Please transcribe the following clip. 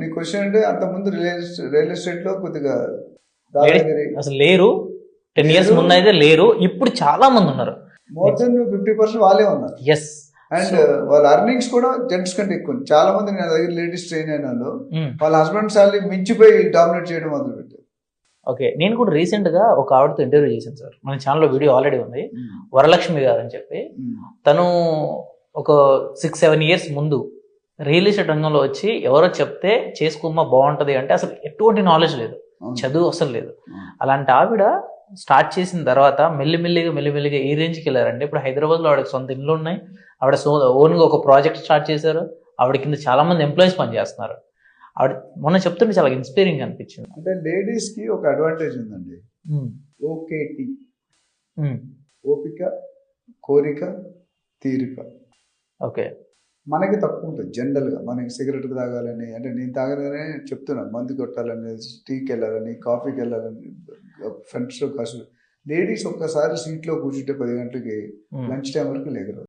నీ క్వశ్చన్ అంటే అంతకుముందు రియల్ ఎస్టేట్ లో కొద్దిగా దాదాగిరి అసలు లేరు. 10 years ముందు అయితే లేరు, ఇప్పుడు చాలా మంది ఉన్నారు. మోర్ దెన్ 50% వాళ్ళే ఉన్నారు. ఎస్. అండ్ వాళ్ళ అర్నింగ్స్ కూడా జెంట్స్ కంటే ఎక్కువ. చాలా మంది నా దగ్గర లేడీస్ ట్రైన్ అయిన వాళ్ళు వాళ్ళ హస్బెండ్ సాలరీ మించిపోయి డామినేట్ చేయడం మొదలు పెట్టారు. ఓకే, నేను కూడా రీసెంట్ గా ఒక ఆవిడతో ఇంటర్వ్యూ చేశాను సార్. మన ఛానల్లో వీడియో ఆల్రెడీ ఉంది, వరలక్ష్మి గారు అని చెప్పి. తను ఒక 6-7 years ముందు రియల్ ఎస్టేట్ రంగంలో వచ్చి ఎవరో చెప్తే చేసుకోమా బాగుంటది అంటే అసలు ఎటువంటి నాలెడ్జ్ లేదు, చదువు అసలు లేదు. అలాంటి ఆవిడ స్టార్ట్ చేసిన తర్వాత మెల్లిమెల్లిగా ఈ రేంజ్కి వెళ్ళారంటే ఇప్పుడు హైదరాబాద్లో ఆవిడకి సొంత ఇల్లు ఉన్నాయి. ఆవిడ ఓన్గా ఒక ప్రాజెక్ట్ స్టార్ట్ చేశారు. ఆవిడ కింద చాలా మంది ఎంప్లాయీస్ పనిచేస్తున్నారు. ఆవిడ మొన్న చెప్తుంటే చాలా ఇన్స్పైరింగ్ అనిపించింది. అంటే లేడీస్ కి ఒక అడ్వాంటేజ్ ఉందండి. ఓకేటి, ఓపిక, కోరిక, తీరిక. ఓకే, మనకి తక్కువ ఉంటుంది జనరల్గా. మనకి సిగరెట్ తాగాలని, అంటే నేను తాగగానే చెప్తున్నా, మందు కొట్టాలని, టీకి వెళ్ళాలని, కాఫీకి వెళ్ళాలని, ఫ్రెండ్స్తో కాసు. లేడీస్ ఒక్కసారి సీట్లో కూర్చుంటే 10 గంటలకి లంచ్ టైం వరకు లేగరు.